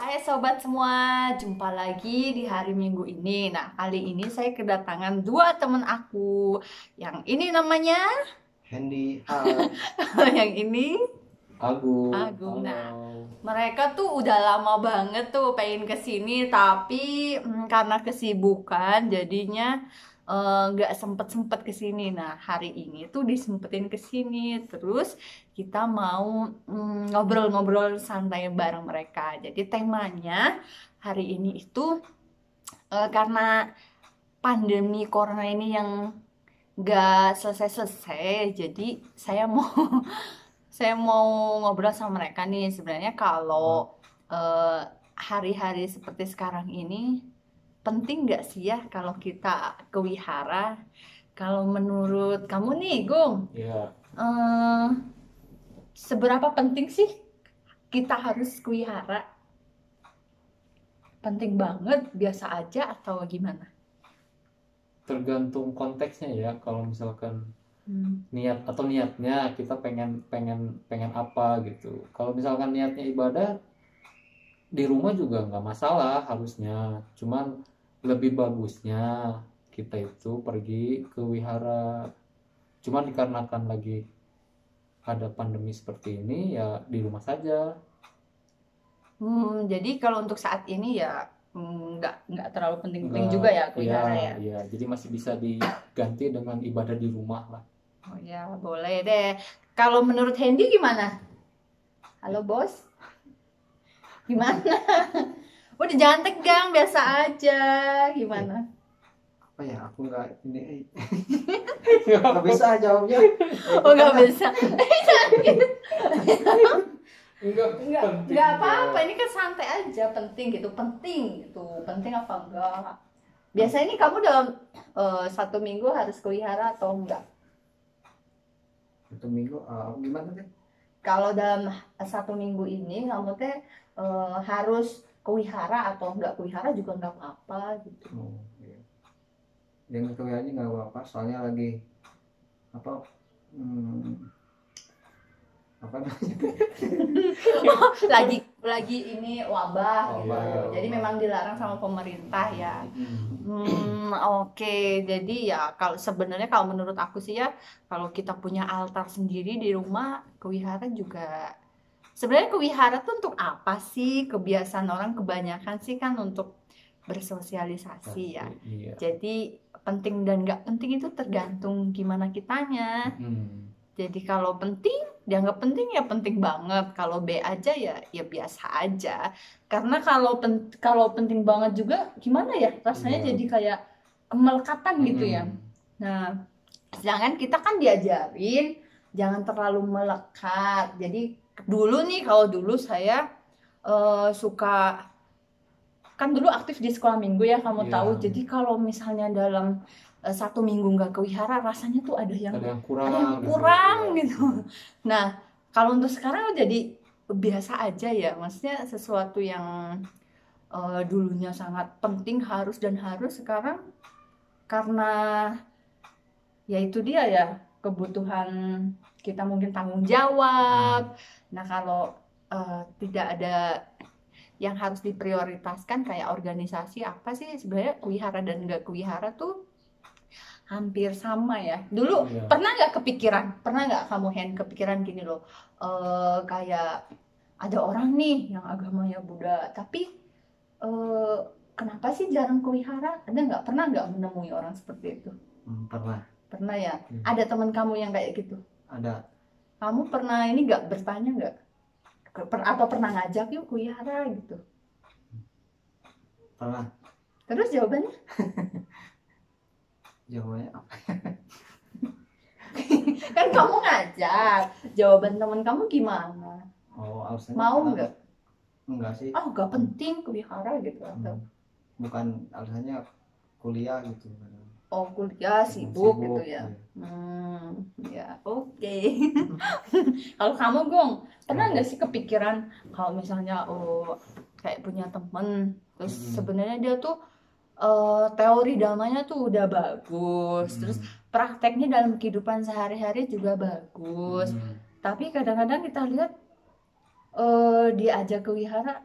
Hai sobat semua, jumpa lagi di hari Minggu ini. Nah, kali ini saya kedatangan dua teman aku. Yang ini namanya, Hendy, hai. yang ini Agung, Agung. Nah, halo. mereka tuh udah lama banget tuh pengen kesini, tapi karena kesibukan jadinya nggak sempet-sempet kesini. Nah, hari ini tuh disempetin kesini. Terus kita mau ngobrol-ngobrol santai bareng mereka. Jadi temanya hari ini itu karena pandemi corona ini yang nggak selesai-selesai, jadi saya mau saya mau ngobrol sama mereka nih. Sebenarnya kalau eh, hari-hari seperti sekarang ini penting nggak sih ya kalau kita ke wihara? Kalau menurut kamu nih, Gung, Ya, eh, seberapa penting sih kita harus ke wihara? Penting banget, biasa aja atau gimana? tergantung konteksnya ya. Kalau misalkan Hmm. niatnya kita pengen pengen pengen apa gitu. Kalau misalkan niatnya ibadah di rumah juga nggak masalah harusnya. Cuman lebih bagusnya kita itu pergi ke wihara. Cuman dikarenakan lagi ada pandemi seperti ini ya di rumah saja. Jadi kalau untuk saat ini ya nggak terlalu penting-penting Nggak, juga ya ke ya, wihara ya. ya. Jadi masih bisa diganti dengan ibadah di rumah lah. Oh ya, boleh deh. Kalau menurut Hendy gimana? Halo bos, gimana? Udah jangan tegang, biasa aja. Gimana? Apa ya, aku nggak ini nggak bisa jawabnya. Oh nggak bisa. Enggak penting Nggak ya. apa-apa. Ini kan santai aja. Penting gitu, penting gitu. Penting apa enggak? Biasanya ini kamu dalam 1 minggu harus ke wihara atau enggak? 1 minggu gimana deh. Kalau dalam 1 minggu ini kamu teh harus ke wihara atau enggak ke wihara juga nggak apa-apa gitu. Oh, iya. Yang itu aja nggak apa-apa, soalnya lagi apa, hmm, apa namanya. lagi ini wabah Oh, gitu. iya, Jadi wabah. memang dilarang sama pemerintah ya. Hmm. Oke. Jadi ya kalau sebenarnya kalau menurut aku sih ya, kalau kita punya altar sendiri di rumah, ke wihara juga. Sebenarnya ke wihara tuh untuk apa sih? Kebiasaan orang kebanyakan sih kan untuk bersosialisasi ya. Iya. Jadi penting dan nggak penting itu tergantung gimana kitanya. Hmm. Jadi kalau penting, dianggap penting ya penting banget. Kalau B aja ya ya biasa aja. Karena kalau penting banget juga gimana ya? Rasanya Iya. jadi kayak kemelekatan gitu ya. Hmm. Nah, sedangkan kita kan diajarin jangan terlalu melekat. Jadi dulu nih, kalau dulu saya suka, kan dulu aktif di sekolah minggu ya, kamu Iya. tahu. Jadi kalau misalnya dalam 1 minggu nggak ke wihara, rasanya tuh ada yang Ada yang kurang gitu. gitu. Nah, kalau untuk sekarang jadi biasa aja ya, maksudnya sesuatu yang dulunya sangat penting, harus dan harus, sekarang karena ya itu dia ya, kebutuhan kita mungkin tanggung jawab. Nah, kalau tidak ada yang harus diprioritaskan kayak organisasi apa sih, sebenarnya kuwihara dan nggak kuwihara tuh hampir sama ya. Dulu Iya. pernah nggak kamu kepikiran gini loh, kayak ada orang nih yang agamanya Buddha, tapi eh, kenapa sih jarang kuwihara? Pernah nggak menemui orang seperti itu? Pernah. Pernah ya. Ada teman kamu yang kayak gitu? Ada. Kamu pernah ini nggak, bertanya nggak, atau pernah ngajak yuk kuwihara gitu? Pernah. Terus jawabannya? Jawabannya apa? Kan kamu ngajak, jawaban teman kamu gimana? Oh, alasannya Mau kenapa? nggak? Enggak sih. Oh nggak penting kuwihara gitu atau? Bukan, alasannya kuliah gitu. Oh kuliah sibuk gitu ya. Ya. Ya oke. Kalau kamu Gong, pernah nggak sih kepikiran kalau misalnya kayak punya temen, terus sebenarnya dia tuh teori damanya tuh udah bagus, terus prakteknya dalam kehidupan sehari-hari juga bagus, tapi kadang-kadang kita lihat diajak ke wihara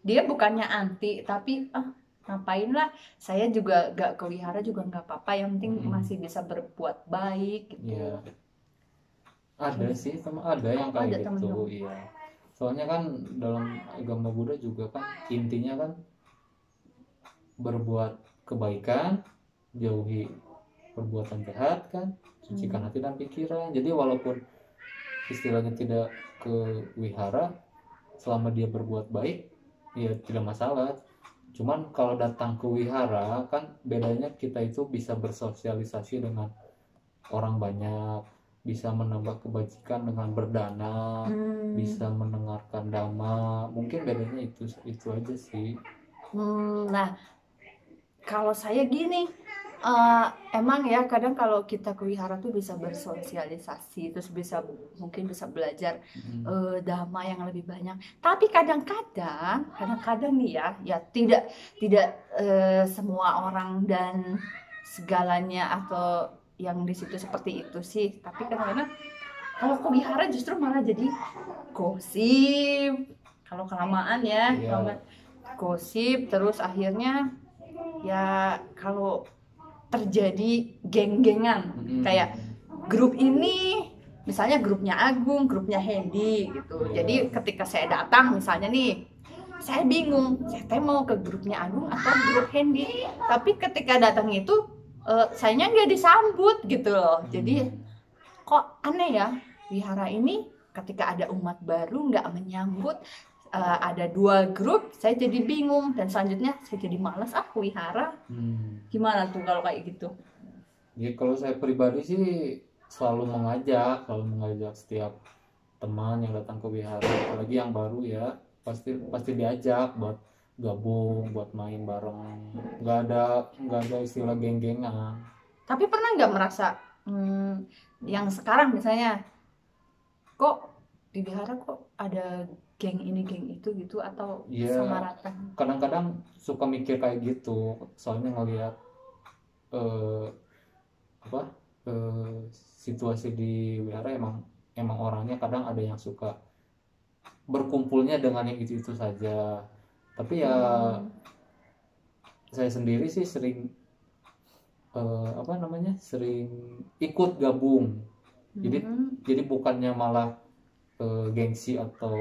dia bukannya anti, tapi ngapain lah, saya juga gak kelihara juga nggak apa-apa, yang penting masih bisa berbuat baik gitu. Iya. Ada sih, sama ada yang Ada kayak temen gitu. dong. Iya. Soalnya kan dalam agama Buddha juga kan intinya kan berbuat kebaikan, jauhi perbuatan jahat kan, sucikan hati dan pikiran. Jadi walaupun istilahnya tidak ke wihara, selama dia berbuat baik ya tidak masalah. Cuman kalau datang ke wihara kan bedanya kita itu bisa bersosialisasi dengan orang banyak, bisa menambah kebajikan dengan berdana, bisa mendengarkan dhamma. Mungkin bedanya itu aja sih. Nah, kalau saya gini, emang ya kadang kalau kita ke wihara tuh bisa bersosialisasi, terus mungkin bisa belajar dhamma yang lebih banyak. Tapi kadang-kadang nih ya tidak semua orang dan segalanya atau yang di situ seperti itu sih. Tapi kadang-kadang kalau ke wihara justru malah jadi gosip. Kalau kelamaan ya, gosip, terus akhirnya ya kalau terjadi geng-gengan, kayak grup ini misalnya grupnya Agung, grupnya Hendy gitu. Jadi ketika saya datang misalnya nih, saya bingung, saya mau ke grupnya Agung atau grup Hendy. Tapi ketika datang itu sayanya nggak disambut gitu loh. Jadi kok aneh ya, wihara ini ketika ada umat baru nggak menyambut. Ada 2 grup, saya jadi bingung, dan selanjutnya saya jadi malas wihara. Gimana tuh kalau kayak gitu? Ya kalau saya pribadi sih selalu mengajak setiap teman yang datang ke wihara, apalagi yang baru ya, pasti diajak buat gabung, buat main bareng. Nggak ada istilah geng-gengan. Tapi pernah nggak merasa yang sekarang misalnya, kok di wihara kok ada geng ini geng itu gitu, atau sama rata? Kadang-kadang suka mikir kayak gitu, soalnya ngelihat situasi di wihara emang orangnya kadang ada yang suka berkumpulnya dengan yang itu saja. Tapi ya saya sendiri sih sering sering ikut gabung. Jadi bukannya malah gengsi atau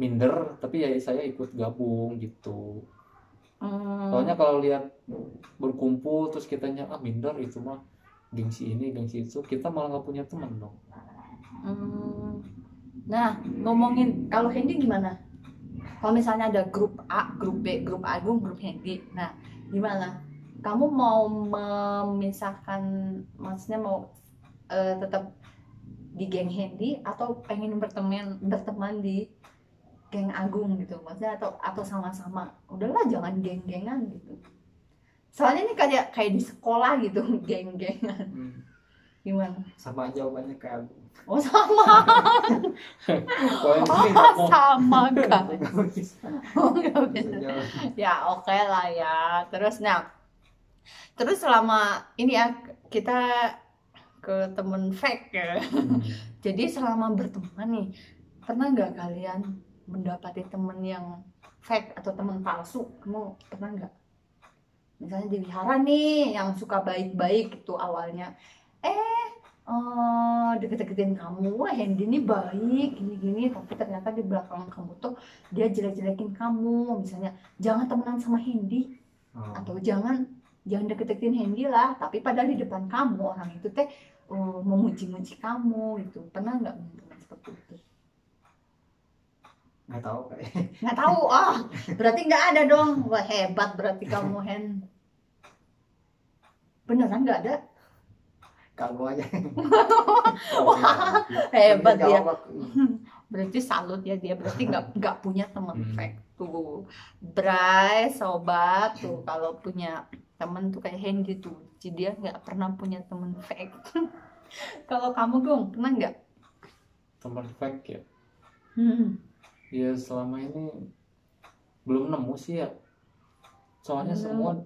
minder, tapi ya saya ikut gabung gitu. Soalnya kalau lihat berkumpul terus kitanya minder, itu mah gengsi ini gengsi itu, kita malah nggak punya teman dong. Nah, ngomongin kalau Hendy gimana? Kalau misalnya ada grup A, grup B, grup Agung, grup Hendy, nah gimana? Kamu mau memisahkan, maksudnya mau tetap di geng Hendy atau pengen berteman di geng Agung gitu, maksudnya atau sama-sama udahlah jangan geng-gengan gitu. Soalnya ini kayak di sekolah gitu, geng-gengan. Gimana? Sama jawabannya kayak Agung. Oh sama. Sama kan? Oh nggak bisa. Ya oke lah ya. Terus selama ini ya kita ke temen fake ya. Jadi selama berteman nih, pernah nggak kalian mendapati temen yang fake atau temen palsu? Kamu pernah nggak? Misalnya di wihara nih, yang suka baik-baik gitu awalnya, deket-deketin kamu, wah Hendy ini baik, gini-gini, tapi ternyata di belakang kamu tuh dia jelek-jelekin kamu. Misalnya jangan temenan sama Hendy, atau jangan deket-deketin Hendy lah, tapi padahal di depan kamu orang itu teh memuji-muji kamu gitu. Pernah nggak seperti itu? Nggak tahu kayak. Nggak tahu, berarti nggak ada dong. Wah hebat berarti kamu, Hen. Beneran nggak ada? Kamu aja. Wah hebat dia. Berarti salut ya dia, berarti nggak punya teman fake tuh. Bray, sobat tuh, kalau punya temen tuh kayak Hendy tuh, jadi dia nggak pernah punya temen fake. Kalau kamu Gung, pernah nggak? Teman fake ya? Ya selama ini belum nemu sih ya. Soalnya semua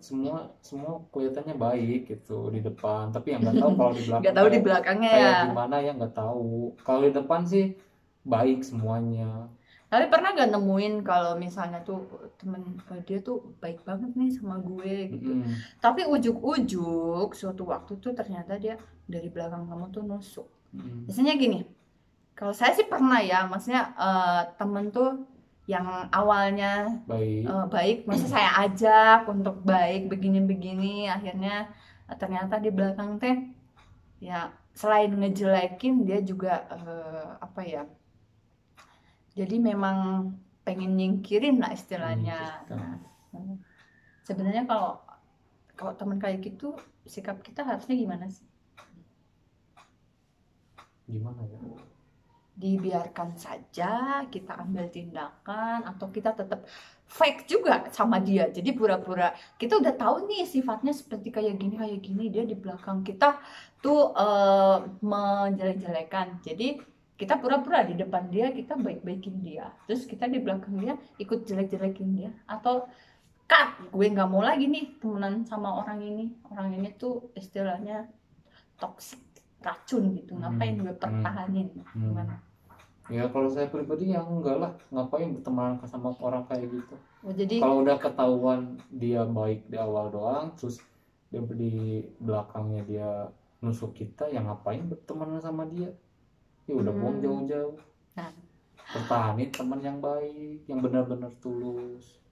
kelihatannya baik gitu di depan, tapi yang nggak tahu kalau di belakang. Nggak tahu di belakangnya kayak ya. Gimana ya nggak tahu. Kalau di depan sih baik semuanya. Tapi pernah gak nemuin kalau misalnya tuh temen dia tuh baik banget nih sama gue gitu. Mm-mm. Tapi ujuk-ujuk suatu waktu tuh ternyata dia dari belakang kamu tuh nusuk. Mm. Biasanya gini, kalau saya sih pernah ya, maksudnya temen tuh yang awalnya Baik. baik, masa saya ajak untuk baik begini-begini, akhirnya ternyata di belakang teh ya selain ngejelekin dia juga apa ya, jadi memang pengen nyingkirin lah istilahnya. Menyingkirkan. Nah, sebenarnya kalau kalau teman kayak gitu sikap kita harusnya gimana sih? Gimana ya? Dibiarkan saja kita ambil tindakan atau kita tetap fake juga sama dia, jadi pura-pura kita udah tahu nih sifatnya seperti kayak gini, dia di belakang kita tuh menjelek-jelekan, jadi kita pura-pura di depan dia kita baik-baikin dia, terus kita di belakang dia ikut jelek-jelekin dia, atau cut, gue nggak mau lagi nih temenan sama orang ini tuh istilahnya toxic, racun gitu, ngapain gue pertahanin. Gimana? Ya kalau saya pribadi ya enggak lah, ngapain berteman sama orang kayak gitu. Jadi Kalau udah ketahuan dia baik di awal doang, terus di belakangnya dia nusuk kita, ya ngapain berteman sama dia? Ya udah buang jauh-jauh. Nah. Pertahanin teman yang baik, yang benar-benar tulus.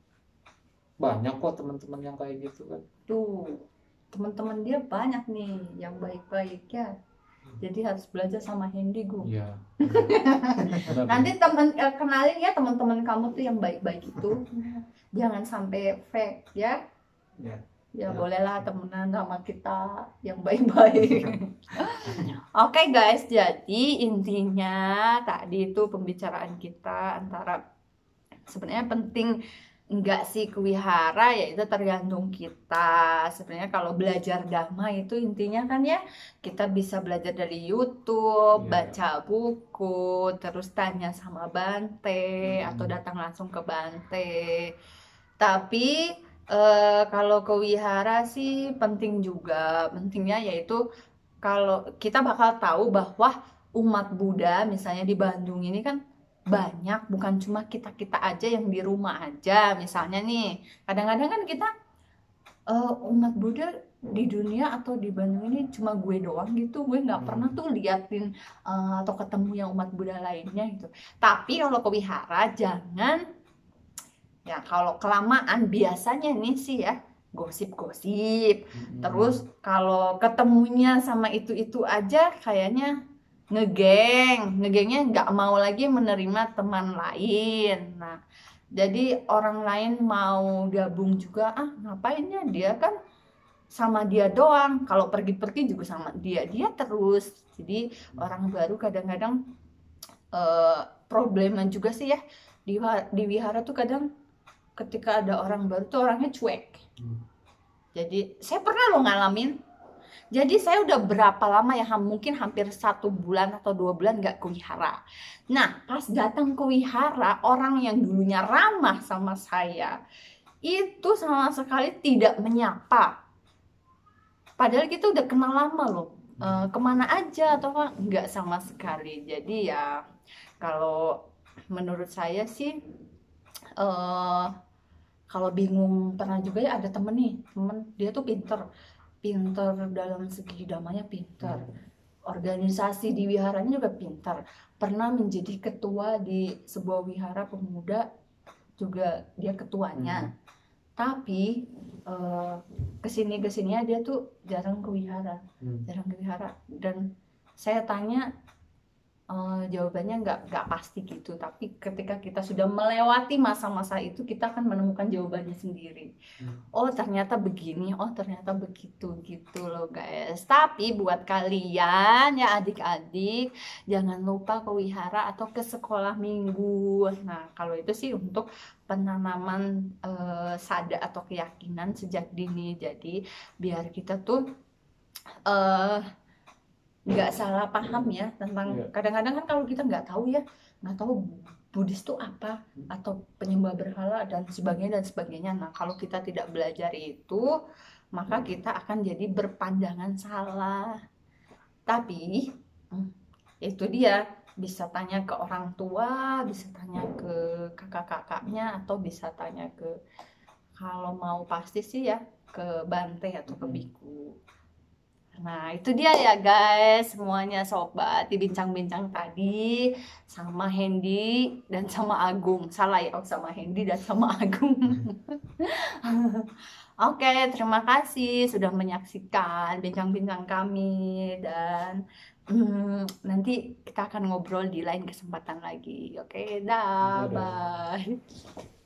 Banyak kok teman-teman yang kayak gitu kan. tuh teman-teman dia banyak nih yang baik-baik ya, jadi harus belajar sama Hendy Gu. Iya. Nanti kenalin ya teman-teman kamu tuh yang baik-baik itu, jangan sampai fake ya. Ya. Ya bolehlah temenan sama kita yang baik-baik. Oke guys, jadi intinya tadi itu pembicaraan kita antara sebenarnya penting enggak sih kewihara, ya itu tergantung kita. Sebenarnya kalau belajar dhamma itu intinya kan ya kita bisa belajar dari YouTube, baca buku, terus tanya sama Bante atau datang langsung ke Bante. Tapi kalau kewihara sih penting juga, pentingnya yaitu kalau kita bakal tahu bahwa umat Buddha misalnya di Bandung ini kan banyak, bukan cuma kita-kita aja yang di rumah aja. Misalnya nih, kadang-kadang kan kita umat Buddha di dunia atau di Bandung ini cuma gue doang gitu, gue nggak pernah tuh liatin atau ketemu yang umat Buddha lainnya gitu. Tapi kalau kewihara jangan, ya kalau kelamaan biasanya nih sih ya gosip-gosip. Terus kalau ketemunya sama itu aja kayaknya ngegengnya nggak mau lagi menerima teman lain. Nah, jadi orang lain mau gabung juga, ngapainnya, dia kan sama dia doang, kalau pergi-pergi juga sama dia terus. Jadi orang baru kadang-kadang probleman juga sih ya di wihara tuh, kadang ketika ada orang baru tuh orangnya cuek. Jadi saya pernah loh ngalamin. Jadi saya udah berapa lama ya, mungkin hampir 1 bulan atau 2 bulan nggak ke wihara. Nah pas datang ke wihara, orang yang dulunya ramah sama saya itu sama sekali tidak menyapa. Padahal kita udah kenal lama loh. Kemana aja atau apa, nggak sama sekali. Jadi ya kalau menurut saya sih kalau bingung, pernah juga ya ada temen dia tuh pinter dalam segi damanya, pinter organisasi di wiharanya juga pinter, pernah menjadi ketua di sebuah wihara pemuda juga, dia ketuanya. Tapi kesininya dia tuh jarang ke wihara. Dan saya tanya, jawabannya nggak pasti gitu. Tapi ketika kita sudah melewati masa-masa itu, kita akan menemukan jawabannya sendiri. Oh ternyata begini, oh ternyata begitu, gitu loh guys. Tapi buat kalian ya adik-adik, jangan lupa ke wihara atau ke sekolah minggu. Nah kalau itu sih untuk penanaman sada atau keyakinan sejak dini. Jadi biar kita tuh nggak salah paham ya tentang, kadang-kadang kan kalau kita nggak tahu Buddhis itu apa atau penyembah berhala dan sebagainya. Nah kalau kita tidak belajar itu, maka kita akan jadi berpandangan salah. Tapi itu dia, bisa tanya ke orang tua, bisa tanya ke kakak-kakaknya, atau bisa tanya ke, kalau mau pasti sih ya, ke Bante atau ke Biku. Nah, itu dia ya guys, semuanya sobat di bincang-bincang tadi sama Hendy dan sama Agung. Salah ya, sama Hendy dan sama Agung. Oke, terima kasih sudah menyaksikan bincang-bincang kami, dan nanti kita akan ngobrol di lain kesempatan lagi. Oke, dah, Dadah. bye.